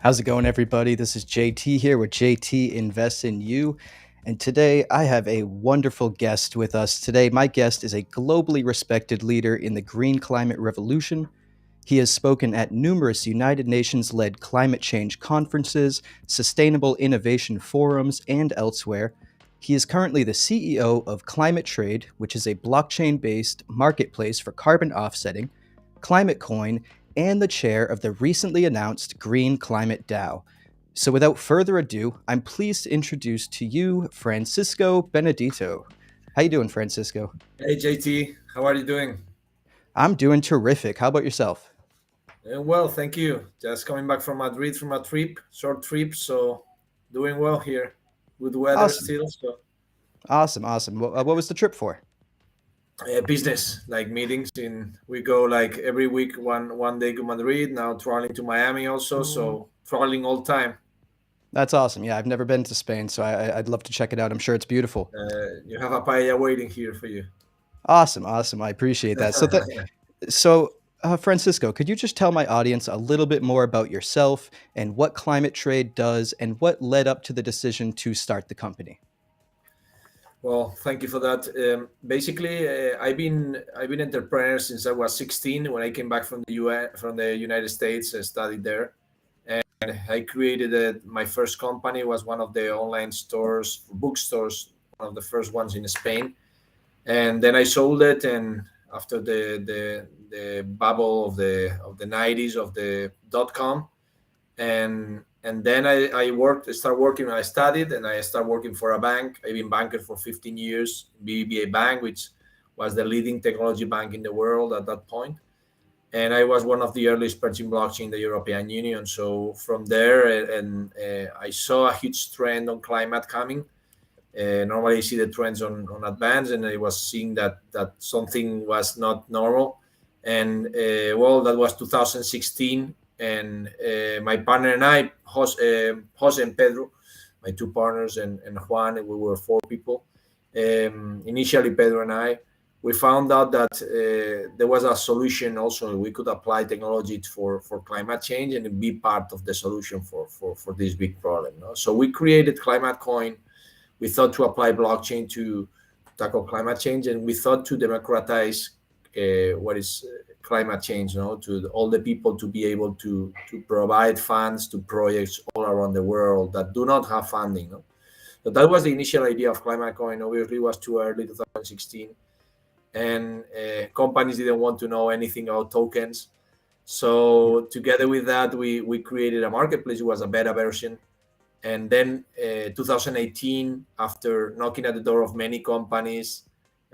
How's it going, everybody? This is JT here with JT Invests in You. And today I have a wonderful guest with us. Today, my guest is a globally respected leader in the green climate revolution. He has spoken at numerous United Nations led climate change conferences, sustainable innovation forums, and elsewhere. He is currently the CEO of ClimateTrade, which is a blockchain based marketplace for carbon offsetting, ClimateCoin, and the chair of the recently announced Green Climate DAO. So, without further ado, I'm pleased to introduce to you Francisco Benedito. How you doing, Francisco? Hey JT, how are you doing? I'm doing terrific. How about yourself? Well, thank you. Just coming back from Madrid from a trip, short trip, so doing well here. Good weather Awesome. still, so Awesome. What was the trip for? business like meetings. In we go like every week, one day to Madrid. Now traveling to Miami also, so traveling all time. That's awesome. Yeah, I've never been to Spain, so I'd love to check it out. I'm sure it's beautiful. You have a paella waiting here for you. Awesome. I appreciate that. Francisco, could you just tell my audience a little bit more about yourself and what Climate Trade does and what led up to the decision to start the company? Well, thank you for that. Basically, I've been entrepreneur since I was 16. When I came back from the UN, from the United States, I studied there. I created my first company was one of the online stores, bookstores, one of the first ones in Spain. And then I sold it. And after the bubble of the 90s of the dot com, and then I worked. I started working. I studied, and I started working for a bank. I've been banker for 15 years, BBVA Bank, which was the leading technology bank in the world at that point, and I was one of the early experts in blockchain in the European Union. So from there, I saw a huge trend on climate coming. Normally, I see the trends on advance, and I was seeing that something was not normal. And well, that was 2016, and my partner and I, Jose and Pedro, my two partners, and Juan, and we were four people. Initially, Pedro and I, we found out that there was a solution also. We could apply technology for climate change and be part of the solution for this big problem. No? So we created ClimateCoin. We thought to apply blockchain to tackle climate change, and we thought to democratize what is climate change, to all the people to be able to provide funds to projects all around the world that do not have funding. No? So that was the initial idea of ClimateCoin. Obviously, it was too early, 2016, and companies didn't want to know anything about tokens. So together with that, we created a marketplace. It was a beta version. And then 2018, after knocking at the door of many companies,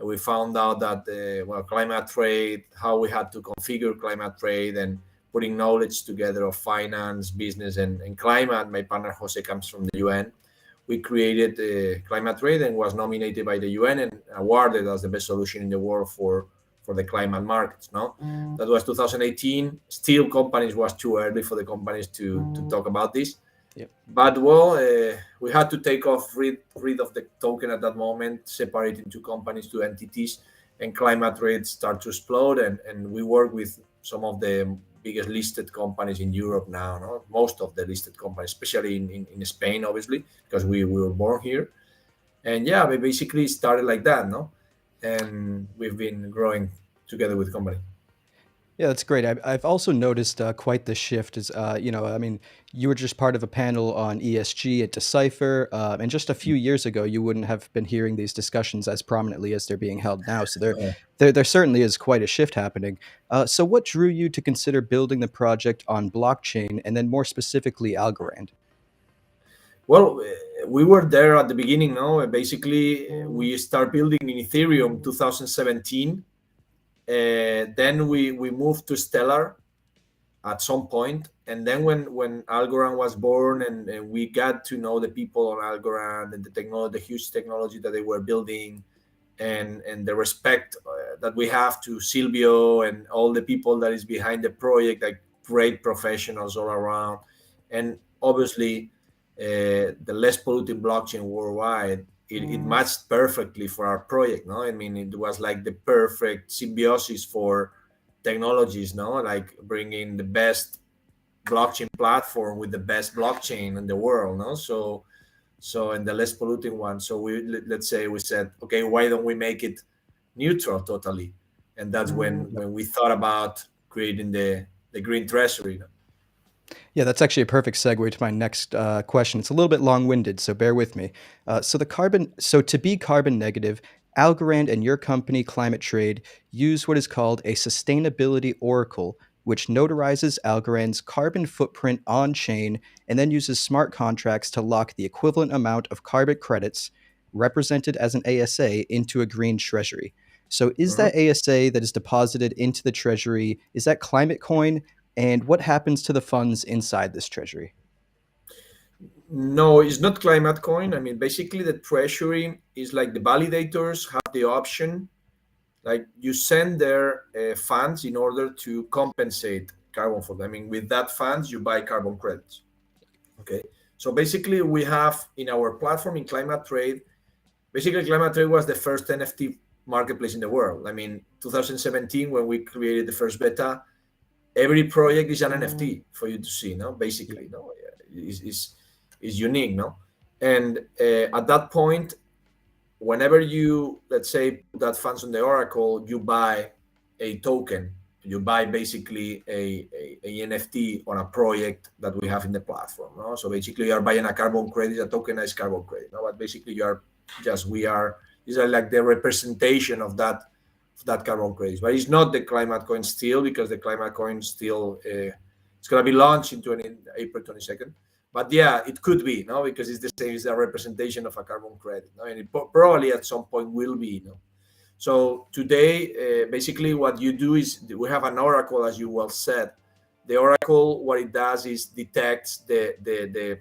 we found out that ClimateTrade, how we had to configure ClimateTrade and putting knowledge together of finance, business, and climate. My partner Jose comes from the UN. We created ClimateTrade and was nominated by the UN and awarded as the best solution in the world for the climate markets. No, that was 2018. Still, companies was too early for the companies to talk about this. Yep. But well, we had to take off rid of the token at that moment, separate into companies, two entities, and ClimateTrade start to explode. And we work with some of the biggest listed companies in Europe now, no? Most of the listed companies, especially in Spain, obviously, because we were born here. And yeah, we basically started like that, no? And we've been growing together with the company. Yeah, that's great. I've also noticed quite the shift. I mean, you were just part of a panel on ESG at Decipher, and just a few years ago, you wouldn't have been hearing these discussions as prominently as they're being held now. So there certainly is quite a shift happening. So, what drew you to consider building the project on blockchain, and then more specifically, Algorand? Well, we were there at the beginning, no? Basically, we start building in Ethereum 2017. Then we moved to Stellar at some point, and then when Algorand was born, and we got to know the people on Algorand and the technology, the huge technology that they were building, and the respect that we have to Silvio and all the people that is behind the project, like great professionals all around, and obviously the less polluting blockchain worldwide. It matched perfectly for our project. No, I mean, it was like the perfect symbiosis for technologies. No, like bringing the best blockchain platform with the best blockchain in the world, no? So and the less polluting one. So let's say we said, okay, why don't we make it neutral totally? And that's when we thought about creating the green treasury. Yeah, that's actually a perfect segue to my next question. It's a little bit long-winded, so bear with me. So to be carbon negative, Algorand and your company, ClimateTrade, use what is called a sustainability oracle, which notarizes Algorand's carbon footprint on chain and then uses smart contracts to lock the equivalent amount of carbon credits, represented as an ASA, into a green treasury. So is Mhm. that ASA that is deposited into the treasury, is that ClimateCoin? And what happens to the funds inside this treasury? No, it's not climate coin. I mean, basically, the treasury is like the validators have the option, like you send their funds in order to compensate carbon for them. I mean, with that funds, you buy carbon credits. Okay. So basically, we have in our platform in Climate Trade, basically, Climate Trade was the first NFT marketplace in the world. I mean, 2017, when we created the first beta, every project is an NFT for you to see, no? Yeah. Basically, no, is unique, no? And at that point, whenever you, let's say, put that funds on the Oracle, you buy a token. You buy basically a NFT on a project that we have in the platform, no? So basically, you are buying a carbon credit, a tokenized carbon credit, no? But basically, you are just we are these are like the representation of that carbon credits, but it's not the climate coin still, because the climate coin still it's going to be launched in April 22nd. But yeah, it could be, no, because it's the same, it's a representation of a carbon credit, no, and it probably at some point will be, no. So today, basically, what you do is we have an oracle, as you well said. The oracle, what it does is detects the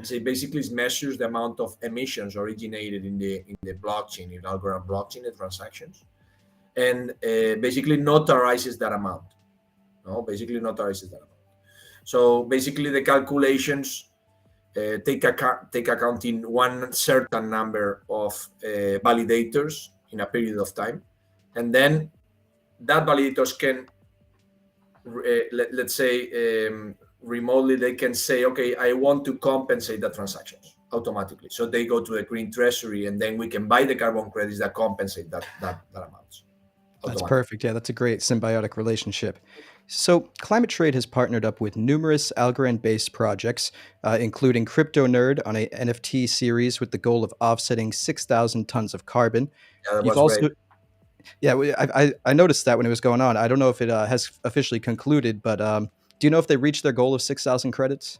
say basically it measures the amount of emissions originated in the blockchain, in Algorand blockchain, the transactions, and basically notarizes that amount. No, basically notarizes that amount. So basically, the calculations take account in one certain number of validators in a period of time, and then that validators can let's say remotely they can say, okay, I want to compensate the transactions automatically, so they go to the green treasury, and then we can buy the carbon credits that compensate that amount That's automatically. perfect. Yeah, that's a great symbiotic relationship. So, Climate Trade has partnered up with numerous Algorand based projects, including Crypto Nerd on a NFT series with the goal of offsetting 6,000 tons of carbon. Yeah, that You've was great. also, yeah, I noticed that when it was going on. I don't know if it has officially concluded, but do you know if they reached their goal of 6,000 credits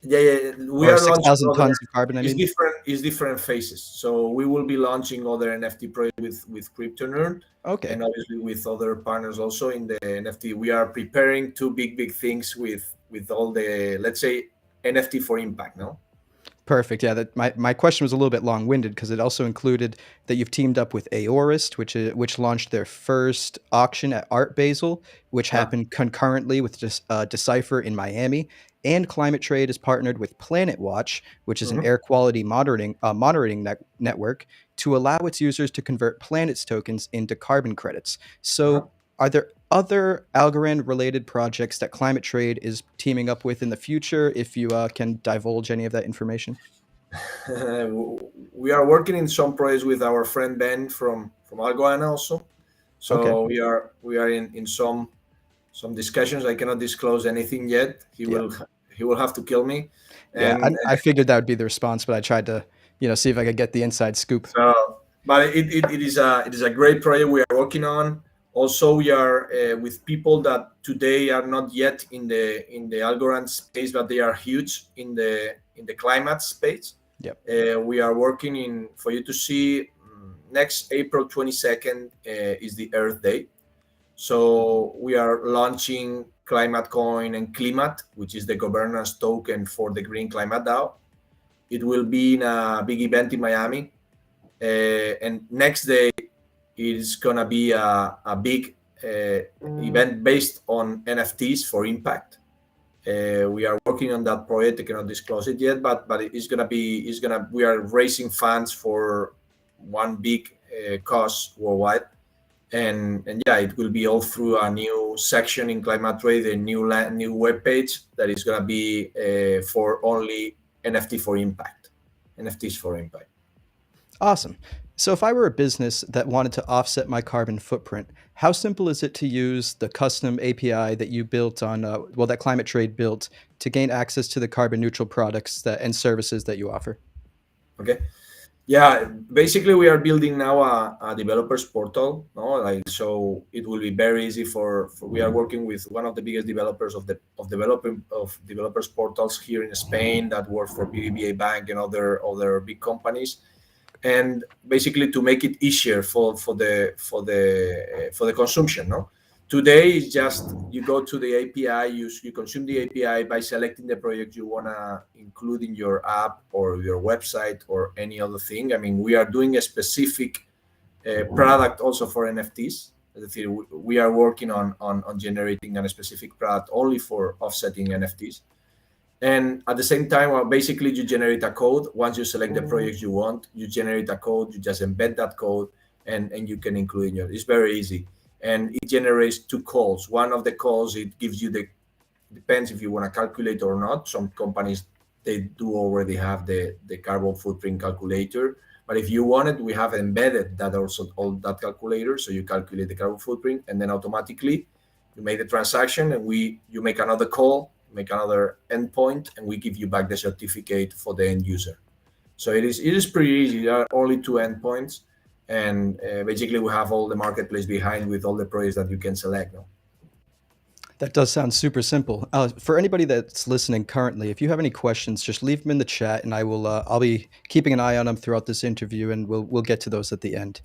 Yeah, we or are launching 6,000 other. tons of carbon? I mean, It's different phases. So we will be launching other NFT projects with CryptoNerd, okay. and obviously with other partners also in the NFT. We are preparing two big things with all the, let's say, NFT for impact. No. Perfect. Yeah, that my question was a little bit long-winded because it also included that you've teamed up with Aorist, which launched their first auction at Art Basel, which Yeah. happened concurrently with Decipher in Miami, and Climate Trade is partnered with Planet Watch, which is an Mhm. air quality monitoring network, to allow its users to convert planets tokens into carbon credits. Uh-huh. So, are there other Algorand related projects that Climate Trade is teaming up with in the future? If you can divulge any of that information. We are working in some projects with our friend Ben from Algorand also. Okay. So we are in some discussions. I cannot disclose anything yet. Yeah. He will have to kill me, Yeah. and I figured that would be the response, but I tried to, see if I could get the inside scoop. so. But it is a great project we are working on. Also, we are with people that today are not yet in the Algorand space, but they are huge in the climate space. Yep. We are working in for you to see next April 22nd is the Earth Day. So we are launching ClimateCoin and Climate, which is the governance token for the Green Climate DAO. It will be in a big event in Miami. And next day is gonna be a big event based on NFTs for impact. We are working on that project. I cannot disclose it yet, but we are raising funds for one big cause worldwide, and yeah, it will be all through a new section in ClimateTrade, a new web page that is going to be for only NFT for impact, NFTs for impact. Awesome. So if I were a business that wanted to offset my carbon footprint, how simple is it to use the custom API that you built on, that ClimateTrade built to gain access to the carbon neutral products and services that you offer? Okay. Yeah, basically we are building now a developers portal. No, like so it will be very easy for we are working with one of the biggest developers of developers portals here in Spain that work for BBVA Bank and other big companies, and basically to make it easier for the consumption. No, today is just you go to the API, you consume the API by selecting the project you wanna include in your app or your website or any other thing. I mean, we are doing a specific product also for NFTs. We are working on generating a specific product only for offsetting NFTs. And at the same time, well, basically you generate a code. Once you select the project you want, you generate a code, you just embed that code, and you can include in your, it's very easy. And it generates two calls. One of the calls, it gives you the, depends if you want to calculate or not. Some companies, they do already have the carbon footprint calculator. But if you want it, we have embedded that also, all that calculator. So you calculate the carbon footprint, and then automatically you make the transaction, and you make another call, make another endpoint, and we give you back the certificate for the end user. So it is pretty easy. There are only two endpoints, and basically we have all the marketplace behind with all the projects that you can select. No? That does sound super simple. For anybody that's listening currently, if you have any questions, just leave them in the chat, and I'll be keeping an eye on them throughout this interview, and we'll get to those at the end.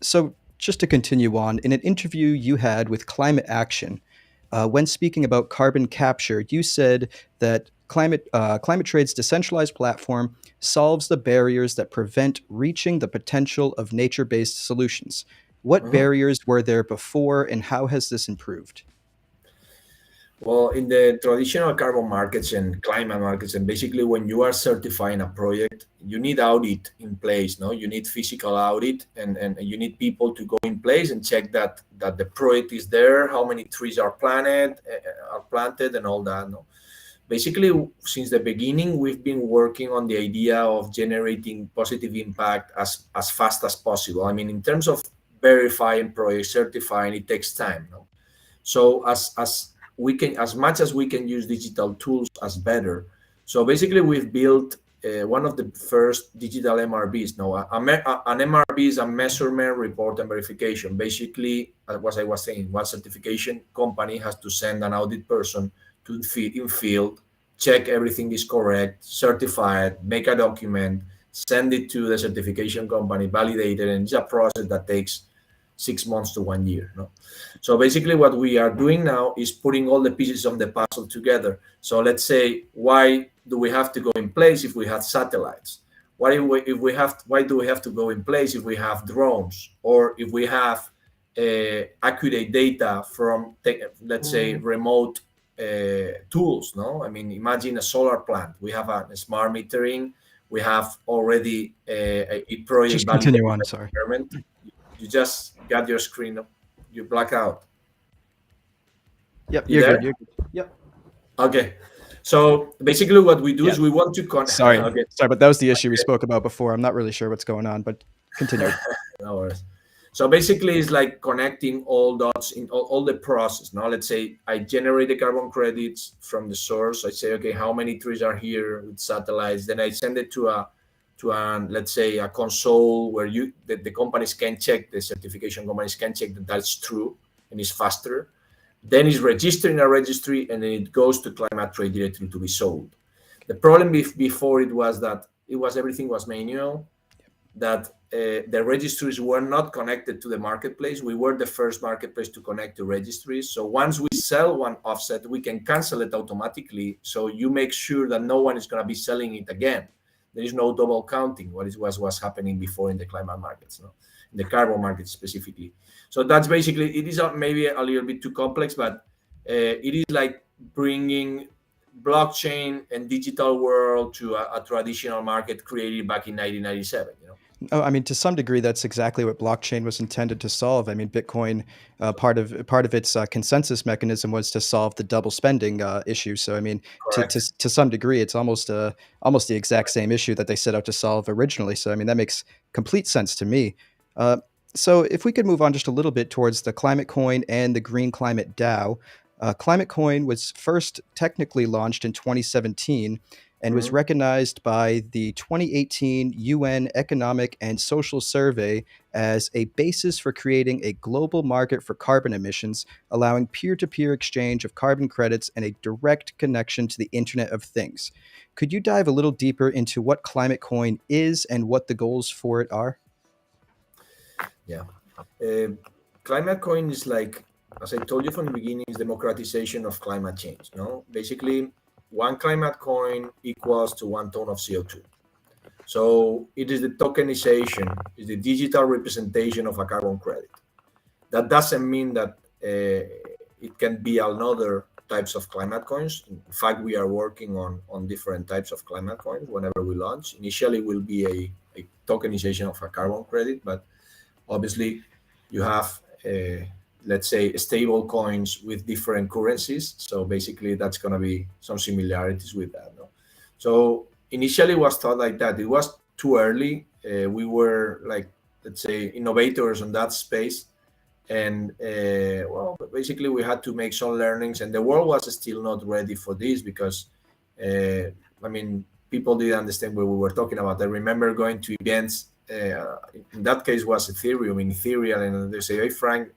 So just to continue on, in an interview you had with Climate Action, when speaking about carbon capture, you said that ClimateTrade's decentralized platform solves the barriers that prevent reaching the potential of nature-based solutions. What Mhm. barriers were there before, and how has this improved? Well, in the traditional carbon markets and climate markets, and basically when you are certifying a project, you need audit in place. No, you need physical audit, and you need people to go in place and check that the project is there, how many trees are planted, and all that. No, basically since the beginning we've been working on the idea of generating positive impact as fast as possible. I mean, in terms of verifying projects, certifying, it takes time. No, so as we can, as much as we can use digital tools as better. So basically we've built one of the first digital MRBs. No, an MRB is a measurement, report, and verification. Basically, as I was saying, one certification company has to send an audit person to in field, check everything is correct, certify it, make a document, send it to the certification company, validate it, and it's a process that takes 6 months to 1 year. No? So basically what we are doing now is putting all the pieces of the puzzle together. So let's say, why do we have to go in place if we have satellites? Why do we have to go in place if we have drones, or if we have accurate data from, let's say, remote tools? No, I mean, imagine a solar plant. We have a smart metering. We have already a project Just validated continue on, by sorry. the government. You just got your screen, you black out. Yep, You you're good. there? You're good. Yep. Okay. So basically, what we do Yeah. is we want to Sorry. okay. Sorry, but that was the issue we spoke about before. I'm not really sure what's going on, but continue. No worries. So basically, it's like connecting all dots in all the process. Now, let's say I generate the carbon credits from the source. I say, okay, how many trees are here with satellites? Then I send it to let's say a console where the companies can check, the certification companies can check that that's true and it's faster. Then it's registered in a registry, and then it goes to ClimateTrade directly to be sold. The problem before it was that everything was manual, that the registries were not connected to the marketplace. We were the first marketplace to connect to registries. So once we sell one offset, we can cancel it automatically. So you make sure that no one is going to be selling it again. There is no double counting, what was happening before in the climate markets, no? In the carbon market specifically. So that's basically, it is maybe a little bit too complex, but it is like bringing blockchain and digital world to a traditional market created back in 1997. Oh, I mean, to some degree, that's exactly what blockchain was intended to solve. I mean, Bitcoin, part of its consensus mechanism was to solve the double spending issue. So, I mean, to, to Correct. to some degree, it's almost the exact same issue that they set out to solve originally. So, I mean, that makes complete sense to me. Uh, so, if we could move on just a little bit towards the Climate Coin and the Green Climate DAO. Climate Coin was first technically launched in 2017 and was Mhm. recognized by the 2018 UN Economic and Social Survey as a basis for creating a global market for carbon emissions, allowing peer to peer exchange of carbon credits and a direct connection to the Internet of Things. Could you dive a little deeper into what Climate Coin is and what the goals for it are? Yeah. Uh, Climate coin is like, as I told you from the beginning, is democratization of climate change. No, basically, one climate coin equals to 1 ton of CO2. So it is the tokenization, is the digital representation of a carbon credit. That doesn't mean that it can be another types of climate coins. In fact, we are working on different types of climate coins whenever we launch. Initially, will be a tokenization of a carbon credit, but obviously you have let's say stable coins with different currencies, so basically that's going to be some similarities with that, no? So initially it was thought like that. It was too early. We were like, let's say, innovators on that space, and well, basically we had to make some learnings, and the world was still not ready for this because uh, I mean, people didn't understand what we were talking about. I remember going to events, in that case was Ethereum, in Ethereum, and they say, hey Frank,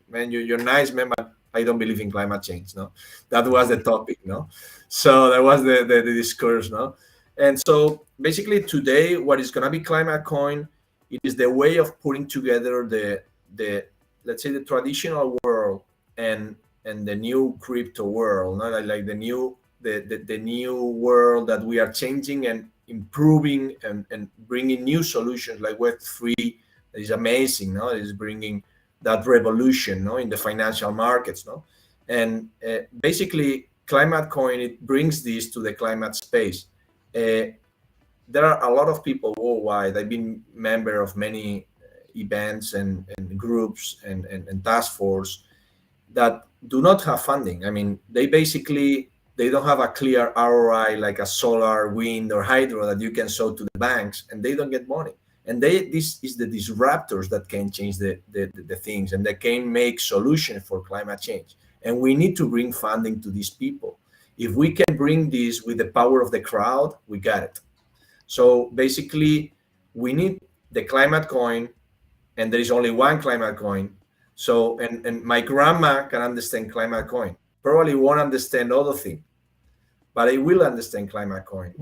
man, you're nice man, but I don't believe in climate change, no? That was the topic, no? So that was the discourse, no? And so basically today what is going to be climate coin, it is the way of putting together the let's say the traditional world and the new crypto world, not like the new the new world that we are changing and improving and bringing new solutions like Web3. That is amazing, no? It is bringing that revolution, no, in the financial markets, no? And basically, climate coin, it brings this to the climate space. Uh, there are a lot of people worldwide. I've been member of many events and groups and task force that do not have funding. I mean, they basically they don't have a clear ROI like a solar, wind, or hydro that you can show to the banks, and they don't get money. And this is the disruptors that can change the things and that can make solutions for climate change. And we need to bring funding to these people. If we can bring this with the power of the crowd, we got it. So basically, we need the climate coin, and there is only one climate coin. So, and my grandma can understand climate coin. Probably won't understand other thing, but I will understand climate coin.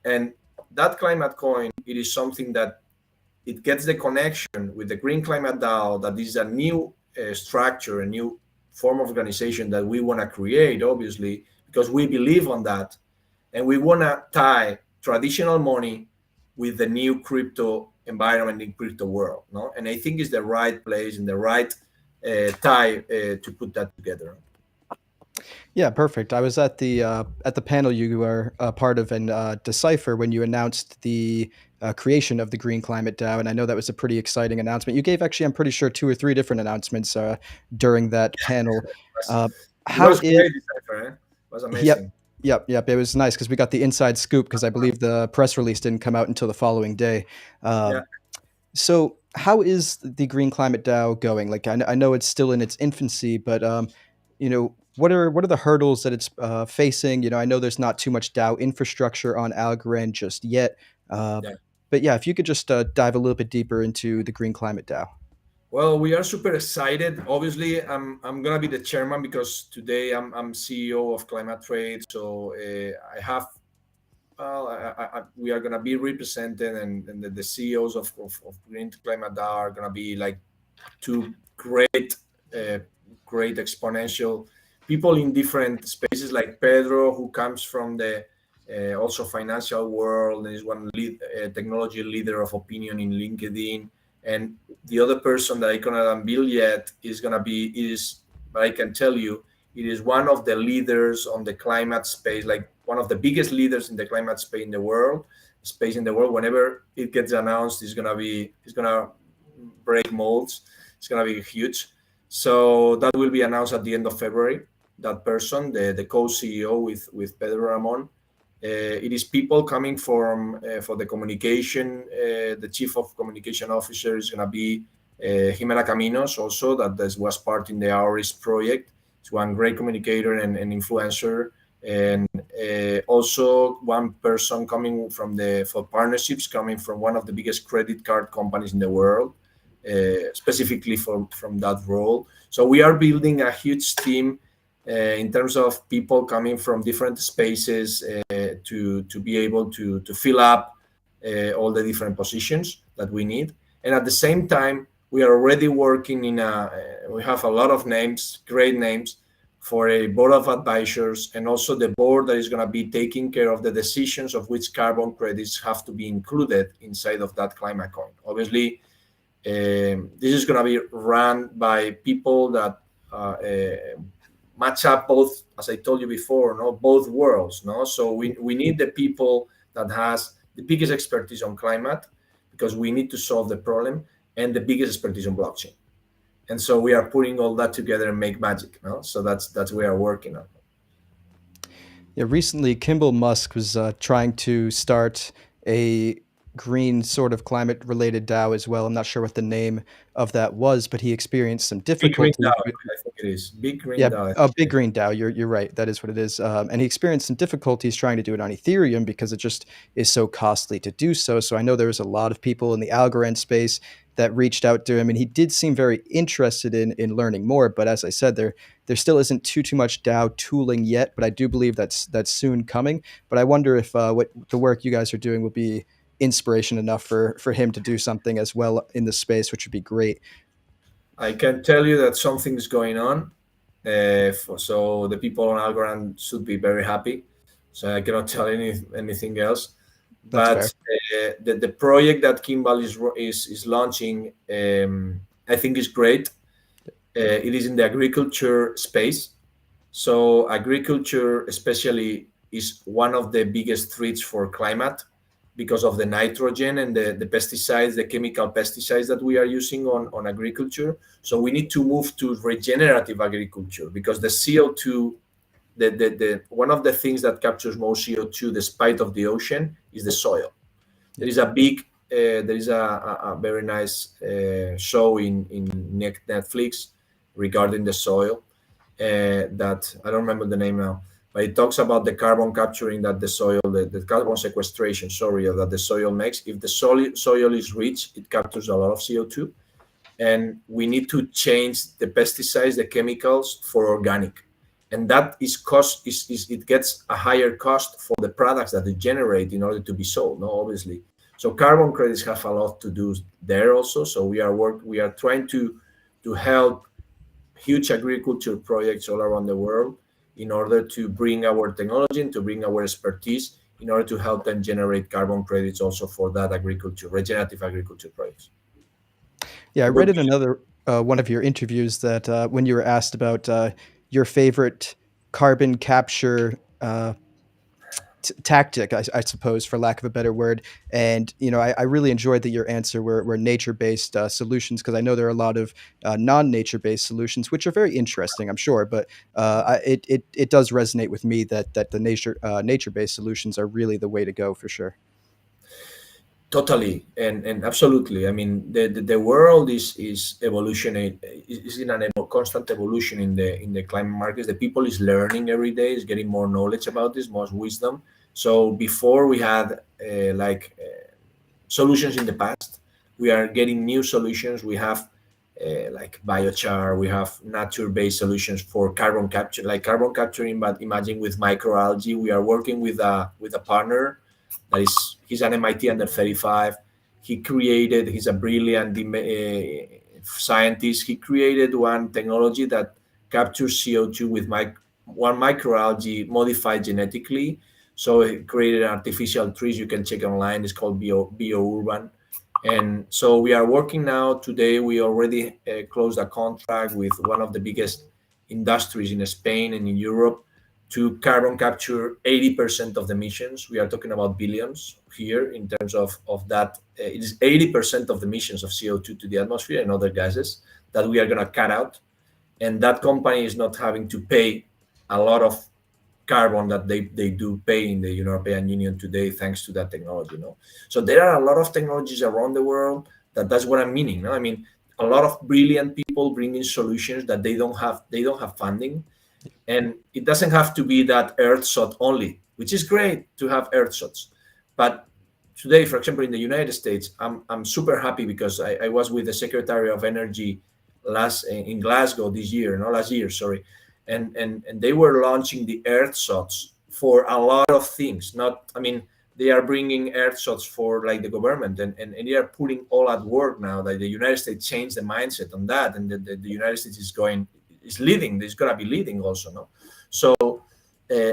And that climate coin, it is something that it gets the connection with the Green Climate DAO. That is a new structure, a new form of organization that we want to create, obviously, because we believe on that, and we want to tie traditional money with the new crypto environment in crypto world, no? And I think it's the right place and the right tie to put that together. Yeah, perfect. I was at the panel you were a part of in Decipher when you announced the creation of the Green Climate DAO, and I know that was a pretty exciting announcement. You gave actually, I'm pretty sure, two or three different announcements during that panel. Uh, It how was is great, Decipher, eh? It was Yep, amazing. yep. It was nice because we got the inside scoop because I believe the press release didn't come out until the following day. Yeah. So, how is the Green Climate DAO going? Like, I know it's still in its infancy, but what are the hurdles that it's facing? I know there's not too much DAO infrastructure on Algorand just yet, uh, Yeah. but yeah, if you could just dive a little bit deeper into the Green Climate DAO. Well, we are super excited. Obviously, I'm gonna be the chairman because today I'm CEO of ClimateTrade. So I have well, we are gonna be represented, and the CEOs of Green Climate DAO are gonna be like two uh, great exponential people in different spaces, like Pedro, who comes from the also financial world and is one technology leader of opinion in LinkedIn. And the other person that I cannot unveil yet is gonna be is, but I can tell you, it is one of the leaders on the climate space, like one of the biggest leaders in the climate space in the world. Whenever it gets announced, it's gonna break molds. It's gonna be huge. So that will be announced at the end of February. That person, the co-CEO with Pedro Ramon, it is people coming from for the communication. The chief of communication officer is going to be Jimena Caminos, also that was part in the Auris project. It's one great communicator and influencer, and also one person coming from for partnerships, coming from one of the biggest credit card companies in the world, specifically from that role. So we are building a huge team in terms of people coming from different spaces to be able to fill up all the different positions that we need. And at the same time, we are already working we have a lot of names, great names, for a board of advisors, and also the board that is going to be taking care of the decisions of which carbon credits have to be included inside of that climate coin. Obviously, this is going to be run by people that match up both, as I told you before, both worlds. So we need the people that has the biggest expertise on climate, because we need to solve the problem, and the biggest expertise on blockchain. And so we are putting all that together and make magic. So that's what we are working on. Yeah, recently Kimball Musk was trying to start a green sort of climate related DAO as well. I'm not sure what the name of that was, but he experienced some Big Green difficulties. DAO, I think it is. Big Green Yeah, DAO. a big green DAO. You're right. That is what it is. And he experienced some difficulties trying to do it on Ethereum because it just is so costly to do so. So I know there was a lot of people in the Algorand space that reached out to him, and he did seem very interested in learning more. But as I said, there still isn't too much DAO tooling yet. But I do believe that's soon coming. But I wonder if what the work you guys are doing will be inspiration enough for him to do something as well in the space, which would be great. I can tell you that something's going on. So the people on Algorand should be very happy. So I cannot tell anything else. That's But fair. the project that Kimball is launching, I think is great. It is in the agriculture space. So agriculture, especially, is one of the biggest threats for climate, because of the nitrogen and the pesticides, the chemical pesticides that we are using on agriculture. So we need to move to regenerative agriculture, because the CO2, the one of the things that captures most CO2 despite of the ocean is the soil. There is a very nice show in Netflix regarding the soil, that I don't remember the name now, but it talks about the carbon capturing that the soil, the carbon sequestration, sorry, that the soil makes. If the soil is rich, it captures a lot of CO2, and we need to change the pesticides, the chemicals, for organic, and that is cost. It gets a higher cost for the products that they generate in order to be sold. No, obviously. So carbon credits have a lot to do there also. So we are trying to help huge agriculture projects all around the world in order to bring our technology and to bring our expertise in order to help them generate carbon credits also for that regenerative agriculture projects. Yeah, I read Good. in another one of your interviews that when you were asked about your favorite carbon capture tactic, I suppose, for lack of a better word, and I really enjoyed that your answer were nature-based solutions, because I know there are a lot of non-nature-based solutions which are very interesting, I'm sure, but it does resonate with me that the nature-based solutions are really the way to go for sure. Totally and absolutely. I mean, the world is evolutioning, is in constant evolution in the climate markets. The people is learning every day, is getting more knowledge about this, more wisdom. So before we had solutions in the past, we are getting new solutions. We have like biochar, we have nature-based solutions for carbon capture, like carbon capturing, but imagine with microalgae. We are working with a partner that he's an MIT under 35. He's a brilliant scientist. He created one technology that captures CO2 with one microalgae modified genetically. So he created artificial trees. You can check online. It's called BioUrban. And so we are working now. Today, we already closed a contract with one of the biggest industries in Spain and in Europe to carbon capture 80% of the emissions. We are talking about billions here in terms of that. It is 80% of the emissions of CO2 to the atmosphere and other gases that we are going to cut out. And that company is not having to pay a lot of carbon that they do pay in the European Union today, thanks to that technology. So there are a lot of technologies around the world that's what I'm meaning. I mean, a lot of brilliant people bringing solutions that they don't have funding, and it doesn't have to be that earth shot only, which is great to have earth shots. But today, for example, in the United States, I'm super happy because I was with the Secretary of Energy last in Glasgow this year, no, last year, sorry, and they were launching the earth shots for a lot of things. Not, I mean, they are bringing earth shots for like the government, and they are putting all at work now that the United States changed the mindset on that, and the United States is leading. It's gonna be leading also, no. So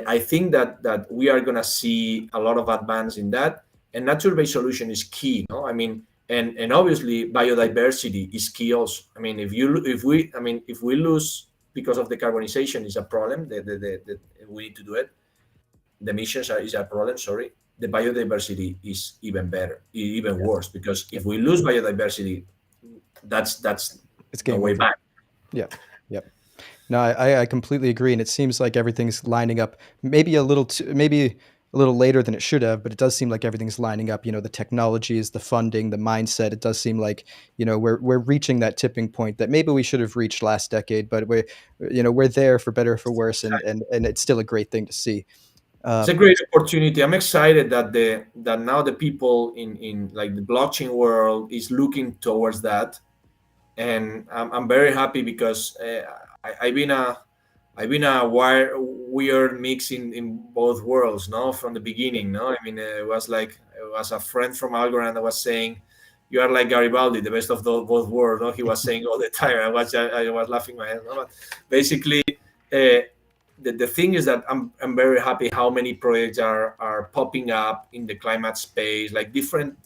I think that we are gonna see a lot of advance in that, and nature-based solution is key, no. I mean, and obviously biodiversity is key also. I mean, if we lose because of decarbonization is a problem. We need to do it. The emissions is a problem. Sorry, the biodiversity is even better, even Yeah. worse, because Yep. if we lose biodiversity, that's It's no game way over. back. Yeah. Yep. No, I completely agree, and it seems like everything's lining up. Maybe a little later than it should have, but it does seem like everything's lining up. The technologies, the funding, the mindset. It does seem like we're reaching that tipping point that maybe we should have reached last decade, but we're there for better or for worse, and it's still a great thing to see. It's Uh, a great opportunity. I'm excited that now the people in like the blockchain world is looking towards that, and I'm very happy because I've been a weird mix in both worlds, no, from the yeah, beginning, no. I mean, it was a friend from Algorand that was saying, "You are like Garibaldi, the best of both worlds." No, he was saying all the time. I was laughing my head. No? But basically, the thing is that I'm very happy how many projects are popping up in the climate space, like different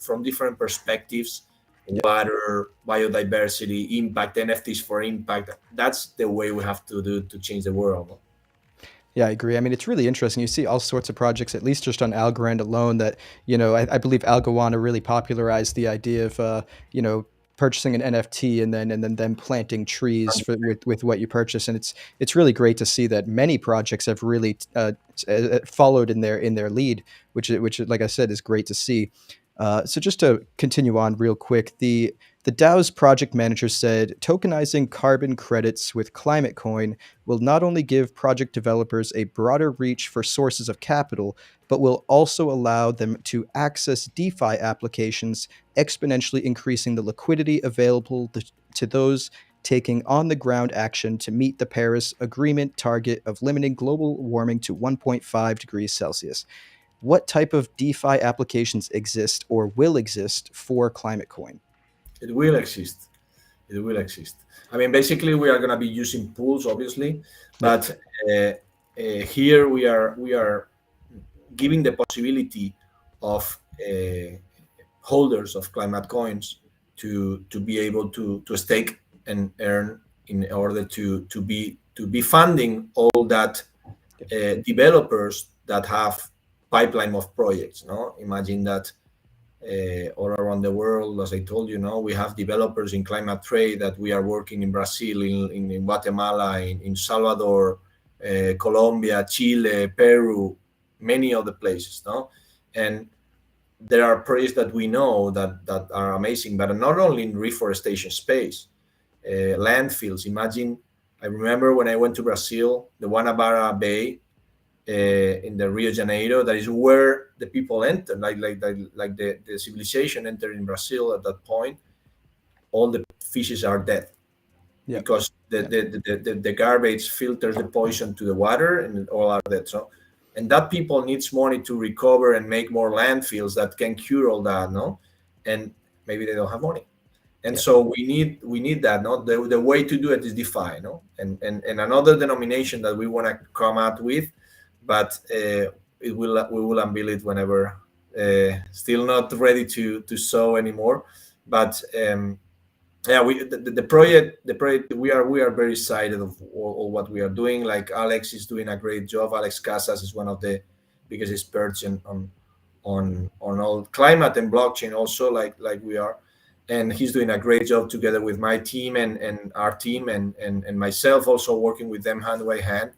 perspectives: yeah. water, biodiversity, impact, NFTs for impact. That's the way we have to do to change the world. Yeah, I agree. I mean, it's really interesting. You see all sorts of projects, at least just on Algorand alone, that, I believe Algowana really popularized the idea of, purchasing an NFT and then them planting trees with what you purchase. And it's really great to see that many projects have really followed in their lead, which, like I said, is great to see. So just to continue on real quick, the DAO's project manager said tokenizing carbon credits with ClimateCoin will not only give project developers a broader reach for sources of capital, but will also allow them to access DeFi applications, exponentially increasing the liquidity available to those taking on the ground action to meet the Paris Agreement target of limiting global warming to 1.5 degrees Celsius. What type of DeFi applications exist or will exist for ClimateCoin? It will exist. It will exist. I mean, basically, we are going to be using pools, obviously, Yep. but here we are giving the possibility of holders of climate coins to be able to stake and earn in order to be funding all that Yep. developers that have pipeline of projects. No, imagine that all around the world, as I told you, we have developers in ClimateTrade that we are working in Brazil, in Guatemala, in Salvador, Colombia, Chile, Peru, many other places. No, and there are projects that we know that are amazing, but not only in reforestation space, landfills. Imagine, I remember when I went to Brazil, the Guanabara Bay in the Rio de Janeiro. That is where the people enter, like the civilization entered in Brazil at that point. All the fishes are dead Yep. because the Yep. the, the, the, the garbage filters the poison to the water, and all are dead. So, and that people needs money to recover and make more landfills that can cure all that, no? And maybe they don't have money, and Yep. so we need that, no. The way to do it is DeFi, no. And another denomination that we want to come out with, but we will unveil it whenever. Still not ready to sow anymore, but yeah, the project we are very excited of all what we are doing. Like Alex is doing a great job. Alex Casas is one of the biggest experts on all climate and blockchain also, like we are, and he's doing a great job together with my team and our team and myself, also working with them hand by hand,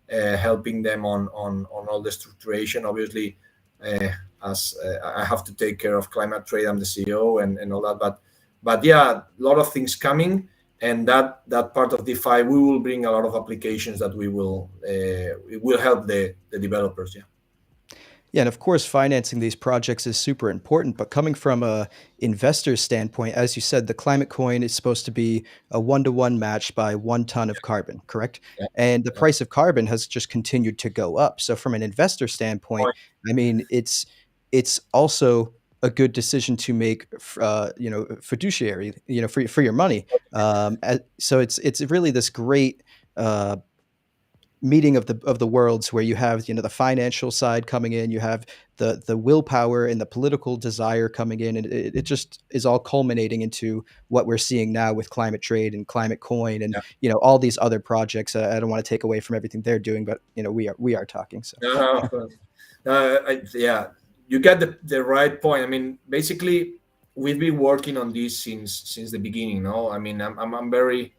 helping them on all the structuration. Obviously, uh, as I have to take care of ClimateTrade, I'm the CEO and all that, but yeah, a lot of things coming, and that part of DeFi, we will bring a lot of applications that it will help the developers. Yeah. Yeah, and of course, financing these projects is super important. But coming from a investor's standpoint, as you said, the climate coin is supposed to be a one-to-one match by 1 ton of carbon, correct? Yeah. And the Yeah. price of carbon has just continued to go up. So from an investor standpoint, I mean, it's also a good decision to make, fiduciary, for your money. So it's really this great. Meeting of the worlds where you have the financial side coming in, you have the willpower and the political desire coming in, and it just is all culminating into what we're seeing now with ClimateTrade and ClimateCoin and Yeah. all these other projects. I don't want to take away from everything they're doing, but we are talking. So No, of course. Yeah, you get the right point. I mean, basically, we've been working on this since the beginning. No, I mean, I'm very,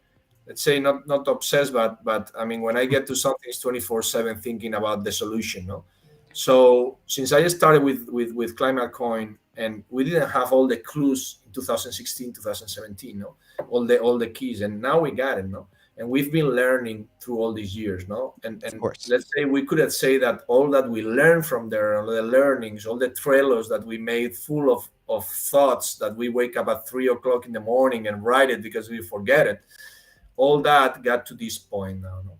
let's say, not obsessed, but I mean, when I get to something, it's 24/7 thinking about the solution. No, so since I started with Climate Coin, and we didn't have all the clues in 2016, 2017. No, all the keys, and now we got it. No, and we've been learning through all these years. No, of and course. let's say we could say that all that we learned from there, all the learnings, all the trailers that we made full of thoughts that we wake up at 3 o'clock in the morning and write it because we forget it, all that got to this point now. No?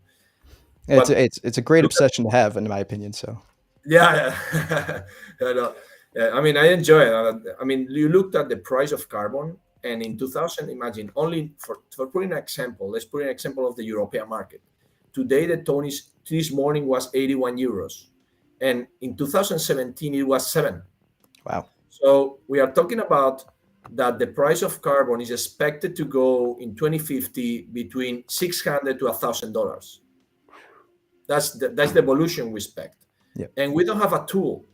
It's But it's it's a great look at, obsession to have, in my opinion. So yeah, yeah. Yeah, no, yeah, I mean, I enjoy it. I mean, you looked at the price of carbon, and in 2000, imagine only for putting an example, let's put an example of the European market. Today, the tone is this morning was 81 euros, and in 2017 it was 7. wow. So we are talking about that the price of carbon is expected to go in 2050 between 600 to $1,000. That's the evolution we expect, Yeah. and we don't have a tool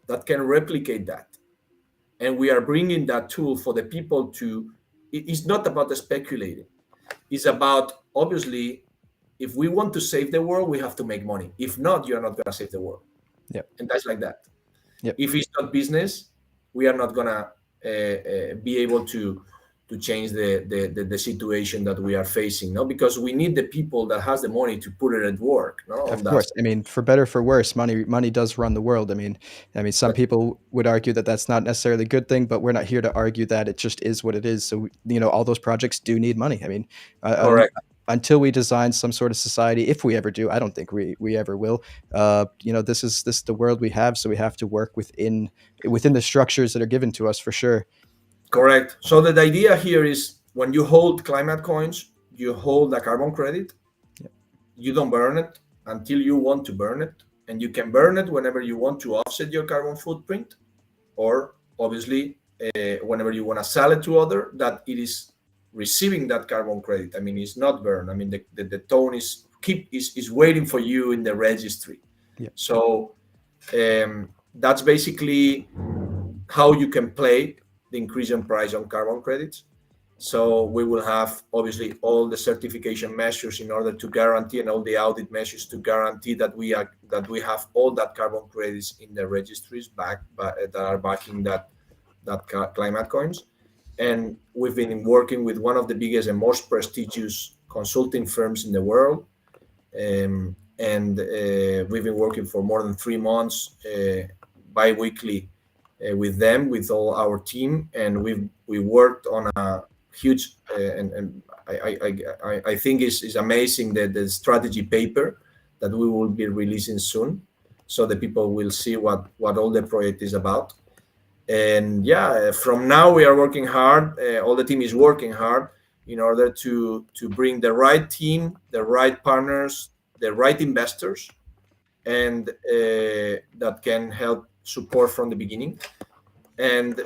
that can replicate that, and we are bringing that tool for the people to. It's not about the speculating. It's about, obviously, if we want to save the world, we have to make money. If not, you're not going to save the world, Yep. and that's like that. Yep. If it's not business, we are not going to be able to change the situation that we are facing, no, because we need the people that has the money to put it at work, no, on Of that. course. I mean, for better for worse, money does run the world. I mean, some That's people would argue that that's not necessarily a good thing, but we're not here to argue that. It just is what it is. So, all those projects do need money. I mean, correct. until we design some sort of society, if we ever do, I don't think we ever will. This is the world we have, so we have to work within the structures that are given to us for sure. Correct. So the idea here is when you hold climate coins, you hold a carbon credit. Yep. You don't burn it until you want to burn it, and you can burn it whenever you want to offset your carbon footprint, or obviously whenever you want to sell it to other that it is receiving that carbon credit. I mean, it's not burned. I mean, the tone is waiting for you in the registry. Yep. So that's basically how you can play the increase in price on carbon credits. So we will have obviously all the certification measures in order to guarantee, and all the audit measures to guarantee that we have all that carbon credits in the registries that are backing that climate coins. And we've been working with one of the biggest and most prestigious consulting firms in the world, and we've been working for more than 3 months bi-weekly with them, with all our team, and we worked on a huge and I think is amazing that the strategy paper that we will be releasing soon, so the people will see what all the project is about. And yeah, from now we are working hard. All the team is working hard in order to bring the right team, the right partners, the right investors, and that can help support from the beginning. And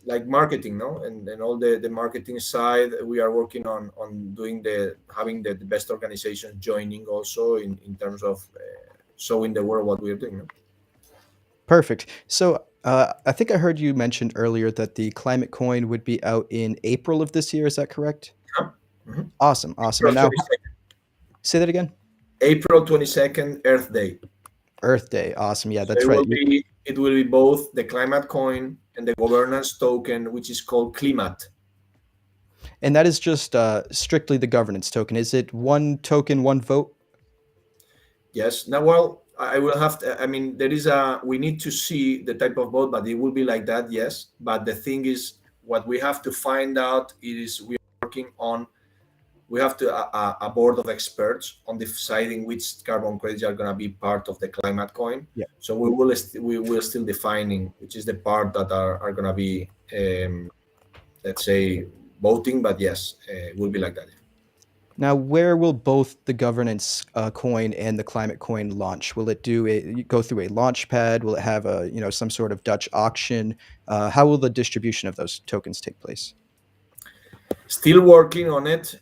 like marketing, no, and all the marketing side. We are working on doing having the best organizations joining also in terms of showing the world what we are doing. No? Perfect. So I think I heard you mentioned earlier that the climate coin would be out in April of this year. Is that correct? Yeah. Mhm. Awesome, awesome. And April now, 22nd, say that again. April 22nd, Earth Day. Earth Day. Awesome. Yeah, So that's right. it will be both the climate coin and the governance token, which is called Climate. And that is just strictly the governance token. Is it one token, one vote? Yes. Now, well, I will have to. I mean, there is a. We need to see the type of vote, but it will be like that. Yes. But the thing is, what we have to find out is we are working on. We have to a board of experts on deciding which carbon credits are going to be part of the climate coin. Yeah. So we will still defining which is the part that are going to be, let's say, voting. But yes, it will be like that. Now, where will both the governance coin and the climate coin launch? Will it go through a launch pad? Will it have a some sort of Dutch auction? How will the distribution of those tokens take place? Still working on it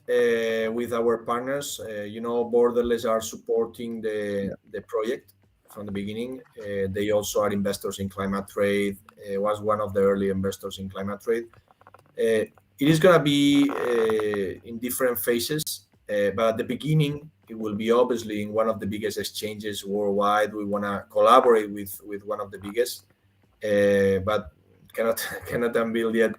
with our partners. Borderless are supporting Yeah. the project from the beginning. They also are investors in ClimateTrade. Was one of the early investors in ClimateTrade. It is going to be in different phases, but at the beginning, it will be obviously in one of the biggest exchanges worldwide. We want to collaborate with one of the biggest, but cannot cannot unveil yet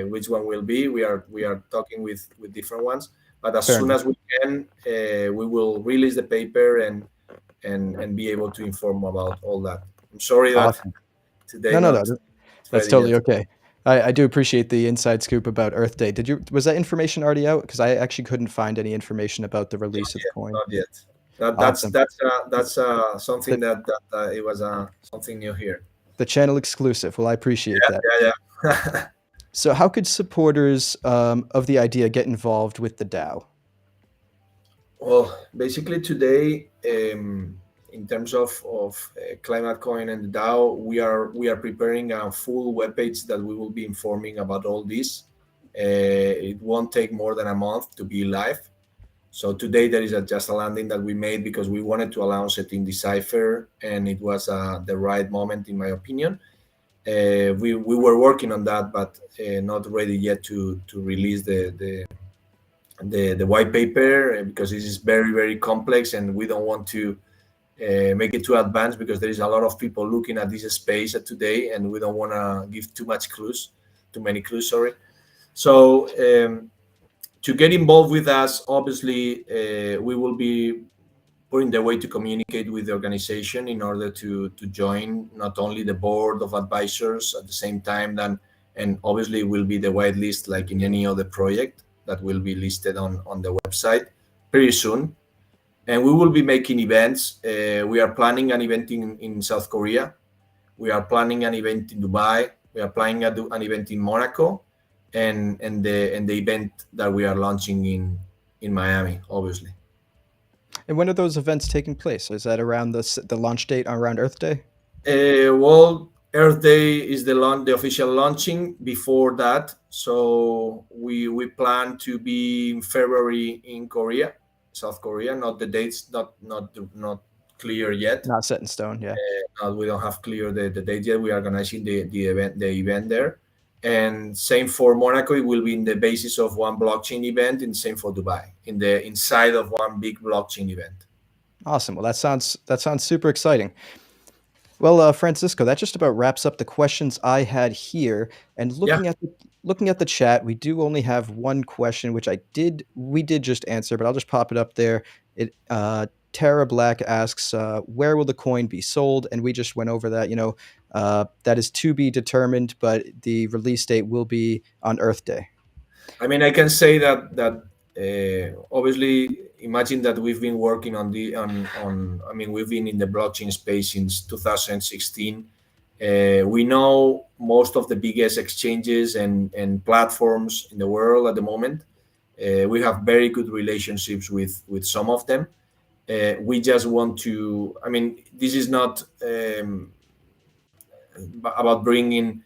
which one will be. We are talking with different ones, but as Fair soon enough. as we can, we will release the paper and be able to inform about all that. I'm sorry that Awesome. today No, no, no. not That's ready totally yet. okay. I do appreciate the inside scoop about Earth Day. Was that information already out? Because I actually couldn't find any information about the Not release of the yet. coin. Not yet. That that's Awesome. that's something The, that it was something new here. the channel exclusive. Well, I appreciate that. Yeah, yeah. So, how could supporters of the idea get involved with the DAO? Well, basically today, in terms of Climate Coin and the DAO, we are preparing a full webpage that we will be informing about all this. It won't take more than a month to be live. So today there is just a landing that we made because we wanted to announce it in Decipher, and it was the right moment, in my opinion. We were working on that, but not ready yet to release the white paper because this is very very complex, and we don't want to make it too advanced because there is a lot of people looking at this space today, and we don't want to give too many clues. Sorry. So to get involved with us, obviously, we will be putting the way to communicate with the organization in order to join not only the board of advisors at the same time then, and obviously will be the white list like in any other project that will be listed on the website pretty soon. And we will be making events. We are planning an event in South Korea. We are planning an event in Dubai. We are planning an event in Monaco, and the event that we are launching in Miami, obviously. And when are those events taking place? Is that around the launch date around Earth Day? Well, Earth Day is the official launching before that. So we plan to be in February in Korea, South Korea. Not the dates, not clear yet. Not set in stone. Yeah. We don't have clear the date yet. We are organizing the event there, and same for Monaco. It will be in the basis of one blockchain event, and same for Dubai in the inside of one big blockchain event. Awesome. Well, that sounds super exciting. Well, Francisco, that just about wraps up the questions I had here. And Yeah. looking at the chat, we do only have one question, which we did just answer, but I'll just pop it up there. Tara Black asks, where will the coin be sold? And we just went over that. That is to be determined, but the release date will be on Earth Day. I mean, I can say that obviously, imagine that we've been working on. I mean, we've been in the blockchain space since 2016. We know most of the biggest exchanges and platforms in the world at the moment. We have very good relationships with some of them. We just want to. I mean, this is not about bringing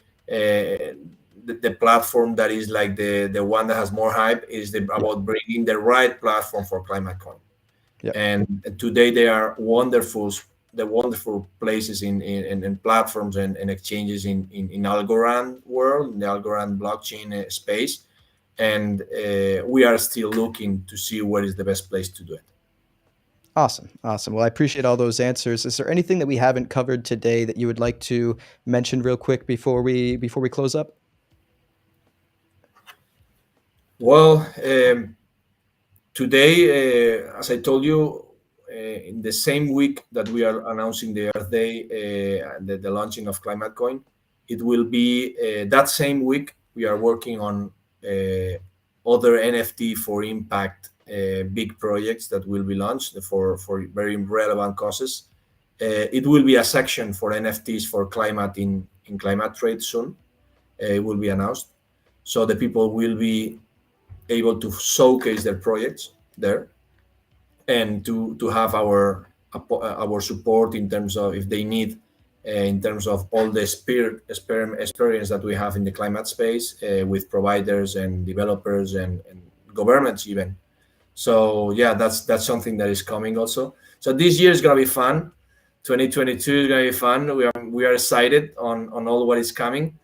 the platform that is like the one that has more hype is Yeah. about bringing the right platform for ClimateCoin. Yeah. And today they are wonderful, the wonderful places in platforms and exchanges in Algorand world, in the Algorand blockchain space. And we are still looking to see where is the best place to do it. Awesome. Awesome. Well, I appreciate all those answers. Is there anything that we haven't covered today that you would like to mention real quick before we close up? Well, today, as I told you, in the same week that we are announcing the Earth Day, the launching of ClimateCoin, it will be that same week we are working on other NFT for impact big projects that will be launched for very relevant causes. It will be a section for NFTs for climate in ClimateTrade soon. It will be announced. So the people will be able to showcase their projects there and to have our support in terms of if they need in terms of all the experience that we have in the climate space with providers and developers and governments even. So yeah, that's something that is coming also. So this year is gonna be fun. 2022 is gonna be fun. We are excited on all what is coming,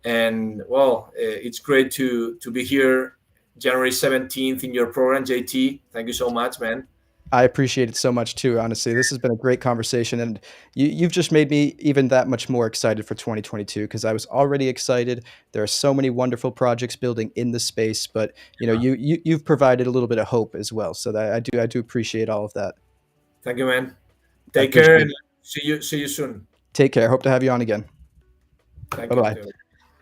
and well, it's great to be here January 17th in your program, JT. Thank you so much, man. I appreciate it so much too, honestly. This has been a great conversation, and you've just made me even that much more excited for 2022 because I was already excited. There are so many wonderful projects building in the space, but Yeah. you've provided a little bit of hope as well. So that I do appreciate all of that. Thank you, man. I Take care appreciate and it. see you soon. Take care. Hope to have you on again. Thank Bye you. bye.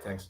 Thanks.